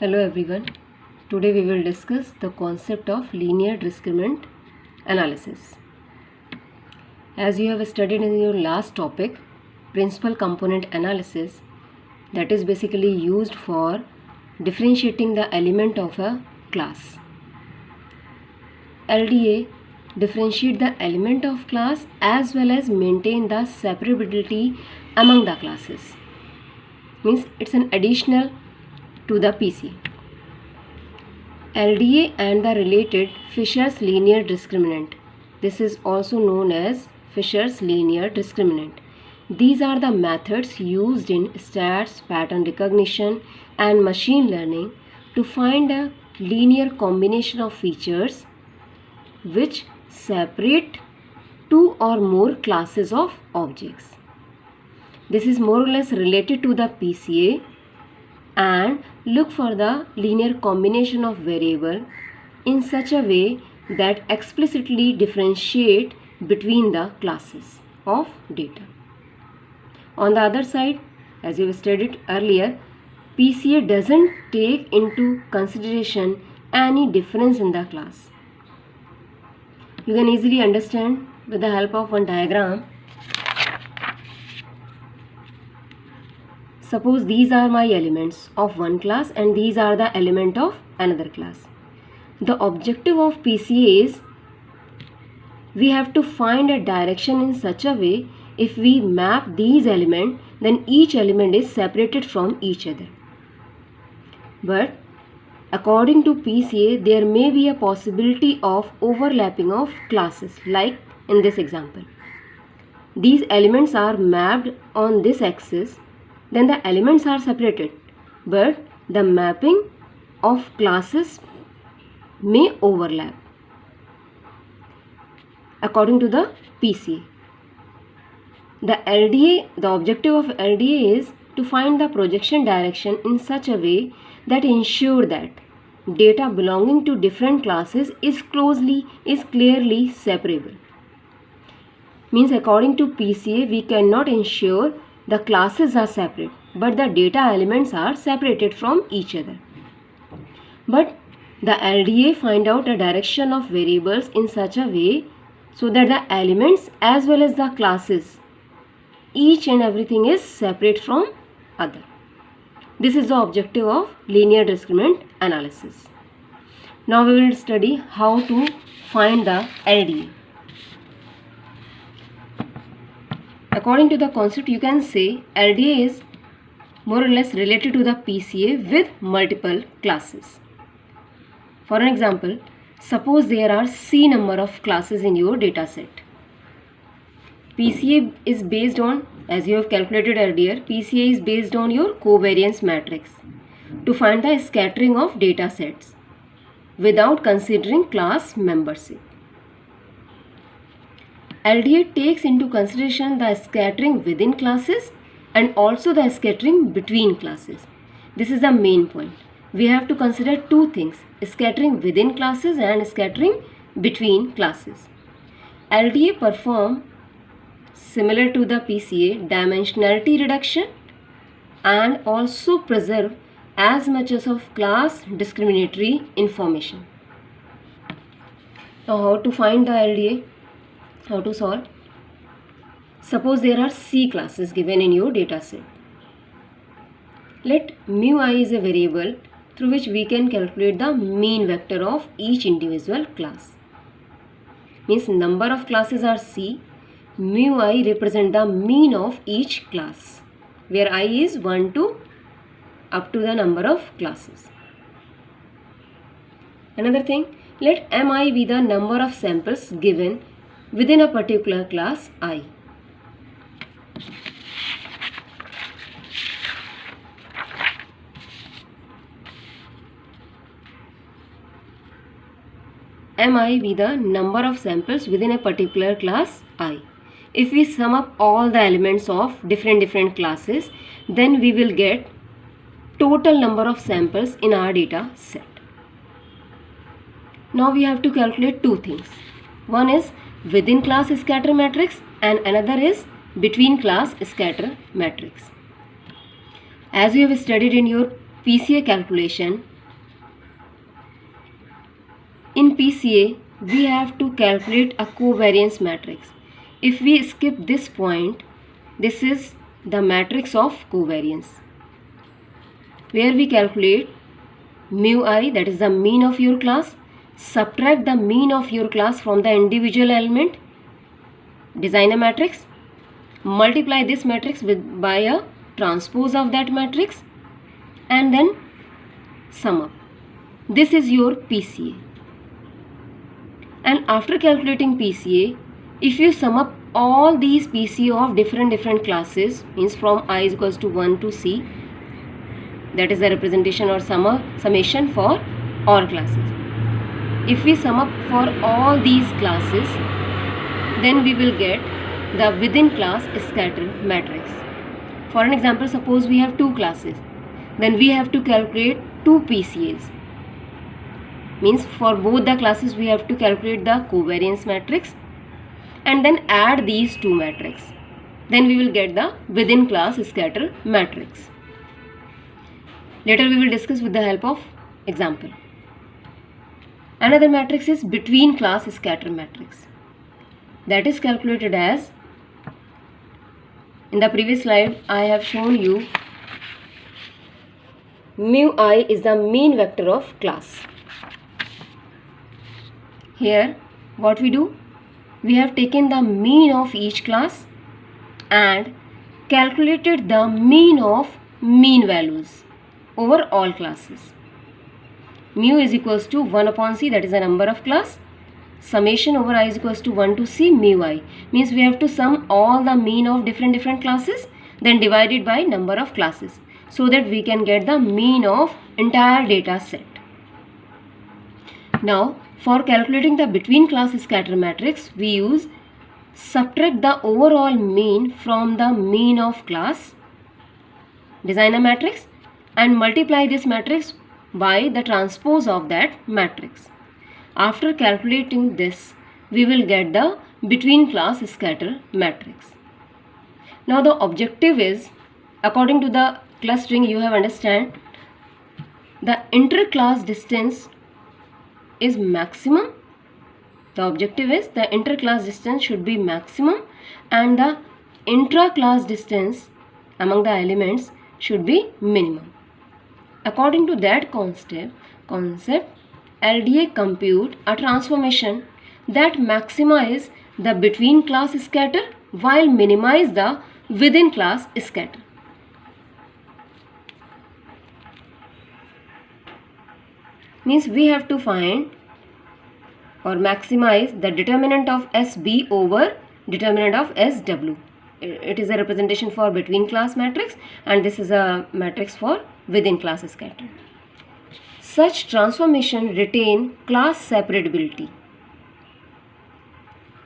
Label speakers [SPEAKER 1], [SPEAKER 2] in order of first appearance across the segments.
[SPEAKER 1] Hello everyone. Today we will discuss the concept of linear discriminant analysis. As you have studied in your last topic, principal component analysis, that is basically used for differentiating the element of a class. LDA differentiate the element of class as well as maintain the separability among the classes. Means it's an additional to the PC. LDA and the related Fisher's linear discriminant. This is also known as Fisher's linear discriminant. These are the methods used in stats, pattern recognition and machine learning to find a linear combination of features which separate two or more classes of objects. This is more or less related to the PCA and look for the linear combination of variable in such a way that explicitly differentiate between the classes of data. On the other side, as you studied earlier, PCA doesn't take into consideration any difference in the class. You can easily understand with the help of one diagram. Suppose these are my elements of one class and these are the element of another class. The objective of PCA is we have to find a direction in such a way if we map these elements, then each element is separated from each other. But according to PCA, there may be a possibility of overlapping of classes, like in this example. These elements are mapped on this axis, then the elements are separated, but the mapping of classes may overlap according to the PCA. The objective of LDA is to find the projection direction in such a way that ensure that data belonging to different classes is clearly separable. Means according to PCA, we cannot ensure the classes are separate, but the data elements are separated from each other. But the LDA find out a direction of variables in such a way so that the elements as well as the classes, each and everything is separate from other. This is the objective of linear discriminant analysis. Now we will study how to find the LDA. According to the concept, you can say LDA is more or less related to the PCA with multiple classes. For an example, suppose there are C number of classes in your data set. PCA is based on, as you have calculated earlier, PCA is based on your covariance matrix to find the scattering of data sets without considering class membership. LDA takes into consideration the scattering within classes and also the scattering between classes. This is the main point. We have to consider two things: scattering within classes and scattering between classes. LDA perform similar to the PCA dimensionality reduction and also preserve as much as of class discriminatory information. Now how to find the LDA? How to solve? Suppose there are C classes given in your data set. Let mu I is a variable through which we can calculate the mean vector of each individual class. Means number of classes are C. Mu I represent the mean of each class, where I is 1 to up to the number of classes. Another thing, let Mi be the number of samples given within a particular class I. Mi be the number of samples within a particular class I. If we sum up all the elements of different classes, then we will get total number of samples in our data set. Now we have to calculate two things. One is within class scatter matrix and another is between class scatter matrix. As you have studied in your PCA calculation, in PCA we have to calculate a covariance matrix. If we skip this point, this is the matrix of covariance, where we calculate mu I, that is the mean of your class, subtract the mean of your class from the individual element, design a matrix, multiply this matrix by a transpose of that matrix, and then sum up. This is your PCA. And after calculating PCA, if you sum up all these PCA of different classes, means from I is equals to 1 to C, that is the representation or summation for all classes. If we sum up for all these classes, then we will get the within class scatter matrix. For an example, suppose we have two classes, then we have to calculate two PCAs. Means for both the classes we have to calculate the covariance matrix and then add these two matrices. Then we will get the within class scatter matrix. Later we will discuss with the help of example. Another matrix is between class scatter matrix. That is calculated as, in the previous slide I have shown you, mu I is the mean vector of class. Here what we do, we have taken the mean of each class and calculated the mean of mean values over all classes. Mu is equals to 1 upon C, that is the number of class. Summation over I is equals to 1 to C mu I, means we have to sum all the mean of different classes, then divide it by number of classes, so that we can get the mean of entire data set. Now for calculating the between class scatter matrix, we use subtract the overall mean from the mean of class, design a matrix, and multiply this matrix by the transpose of that matrix. After calculating this, we will get the between class scatter matrix. Now the objective is, according to the clustering you have understand, the inter-class distance is maximum. The objective is the inter-class distance should be maximum and the intra-class distance among the elements should be minimum. According to that concept, LDA compute a transformation that maximize the between class scatter while minimize the within class scatter. Means we have to find or maximize the determinant of SB over determinant of SW. It is a representation for between class matrix and this is a matrix for within class scatter. Such transformation retain class separability.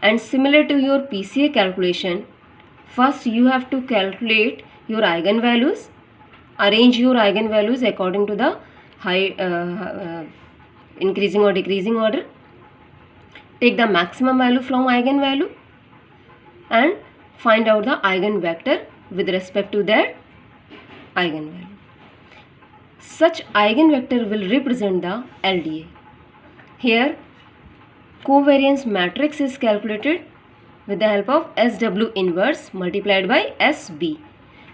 [SPEAKER 1] And similar to your PCA calculation, first you have to calculate your eigenvalues, arrange your eigenvalues according to the increasing or decreasing order, take the maximum value from eigenvalue and find out the eigenvector with respect to that eigenvalue. Such eigenvector will represent the LDA. Here covariance matrix is calculated with the help of SW inverse multiplied by SB.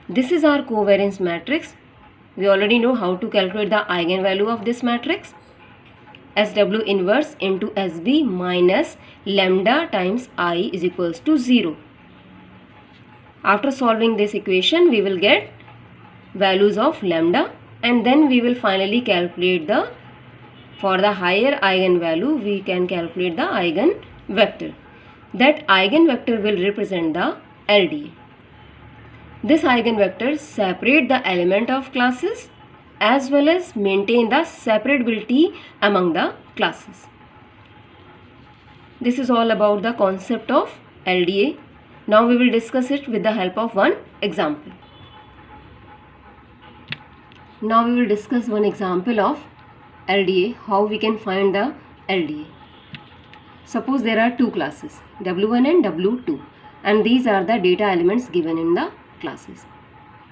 [SPEAKER 1] This is our covariance matrix. We already know how to calculate the eigenvalue of this matrix. SW inverse into SB minus lambda times I is equals to 0. After solving this equation, we will get values of lambda and then we will finally calculate for the higher eigenvalue, we can calculate the eigenvector. That eigenvector will represent the LDA. This eigenvector separate the element of classes as well as maintain the separability among the classes. This is all about the concept of LDA. Now we will discuss it with the help of one example. Now we will discuss one example of LDA, how we can find the LDA. Suppose there are two classes, W1 and W2, and these are the data elements given in the classes.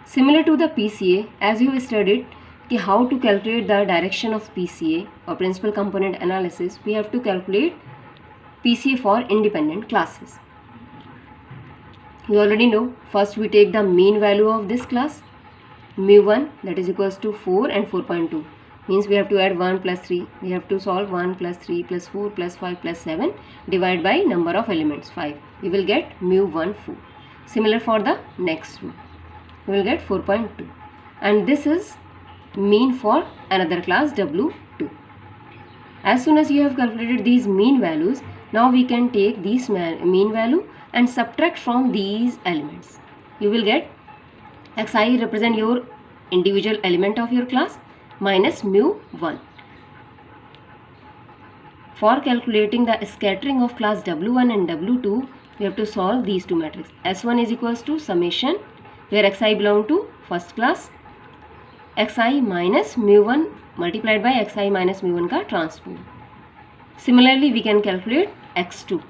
[SPEAKER 1] Similar to the PCA, as you have studied, कि how to calculate the direction of PCA or principal component analysis, we have to calculate PCA for independent classes. You already know, first we take the mean value of this class, mu1, that is equals to 4 and 4.2. Means we have to add 1 plus 3. We have to solve 1 plus 3 plus 4 plus 5 plus 7 divided by number of elements 5. We will get mu1 4. Similar for the next one. We will get 4.2. And this is mean for another class W2. As soon as you have calculated these mean values, now we can take this mean value and subtract from these elements. You will get xi represent your individual element of your class minus mu1. For calculating the scattering of class W1 and W2, we have to solve these two matrices. S1 is equals to summation, where xi belong to first class, xi minus mu1 multiplied by xi minus mu1 का transpose. Similarly, we can calculate x2,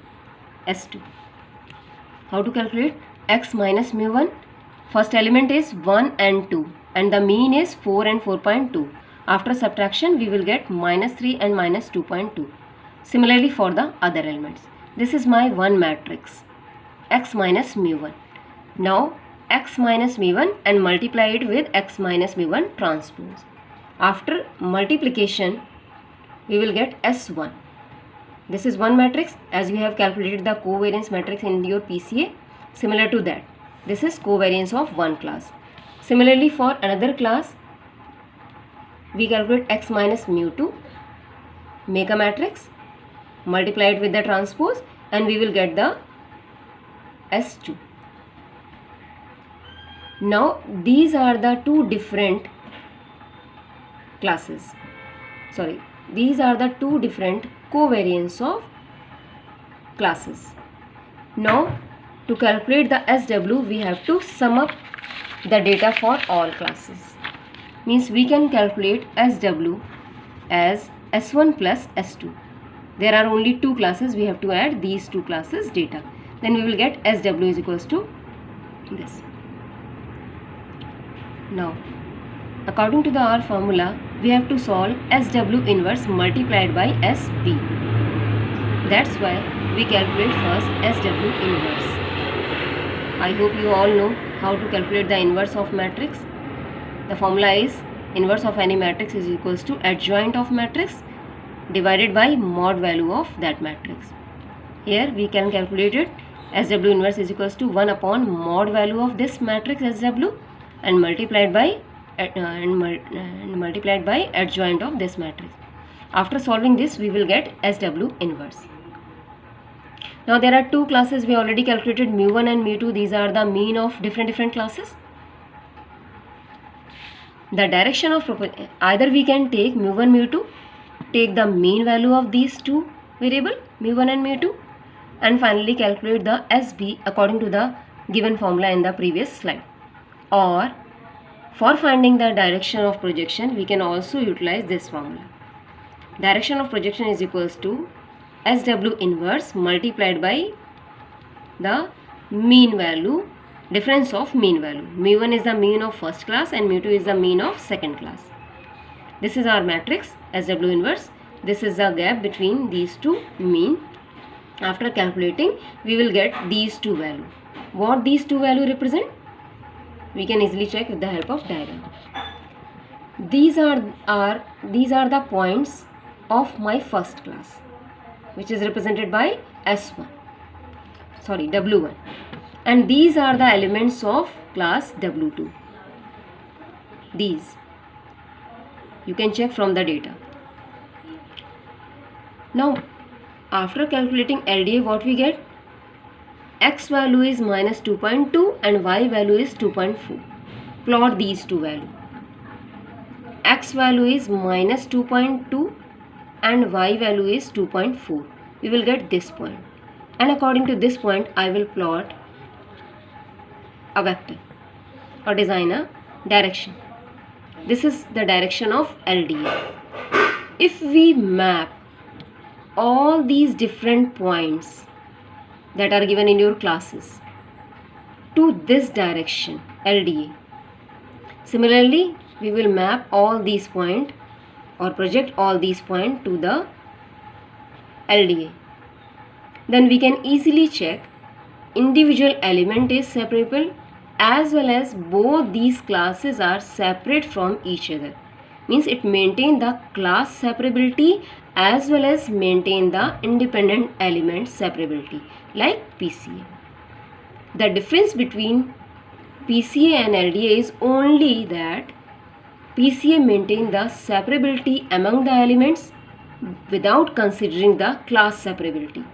[SPEAKER 1] S2. How to calculate x minus mu1? First element is 1 and 2 and the mean is 4 and 4.2. After subtraction, we will get minus 3 and minus 2.2. Similarly for the other elements. This is my one matrix, x minus mu1. Now x minus mu1 and multiply it with x minus mu1 transpose. After multiplication, we will get S1. This is one matrix, as you have calculated the covariance matrix in your PCA. Similar to that, this is covariance of one class. Similarly for another class, we calculate x minus mu2, make a matrix, multiply it with the transpose, and we will get the S2. Now these are the two different classes. These are the two different covariance of classes. Now to calculate the SW, we have to sum up the data for all classes. Means we can calculate SW as S1 plus S2. There are only two classes, we have to add these two classes data. Then we will get SW is equals to this. Now, according to our formula, we have to solve SW inverse multiplied by SB. That's why we calculate first SW inverse. I hope you all know how to calculate the inverse of matrix. The formula is inverse of any matrix is equals to adjoint of matrix divided by mod value of that matrix. Here we can calculate it. SW inverse is equals to 1 upon mod value of this matrix SW and multiplied by adjoint of this matrix. After solving this, we will get SW inverse. Now there are two classes we already calculated, mu1 and mu2. These are the mean of different classes. The direction of either we can take mu1, mu2, take the mean value of these two variable mu1 and mu2, and finally calculate the SB according to the given formula in the previous slide. Or for finding the direction of projection, we can also utilize this formula. Direction of projection is equals to SW inverse multiplied by the mean value, difference of mean value. mu1 is the mean of first class and mu2 is the mean of second class. This is our matrix SW inverse. This is the gap between these two mean. After calculating, we will get these two values. What these two values represent? We can easily check with the help of diagram. These are the points of my first class, which is represented by W1, and these are the elements of class W2. These you can check from the data. Now after calculating LDA, what we get? X value is minus 2.2 and Y value is 2.4. Plot these two values. X value is minus 2.2 and Y value is 2.4. We will get this point. And according to this point, I will plot a vector or design a direction. This is the direction of LDA. If we map all these different points that are given in your classes to this direction LDA, similarly we will map all these points or project all these points to the LDA. Then we can easily check individual element is separable as well as both these classes are separate from each other. Means it maintain the class separability as well as maintain the independent element separability like PCA. The difference between PCA and LDA is only that PCA maintain the separability among the elements without considering the class separability,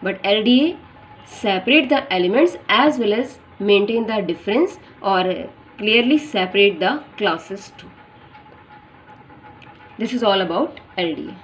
[SPEAKER 1] but LDA separate the elements as well as maintain the difference or clearly separate the classes too. This is all about LDA.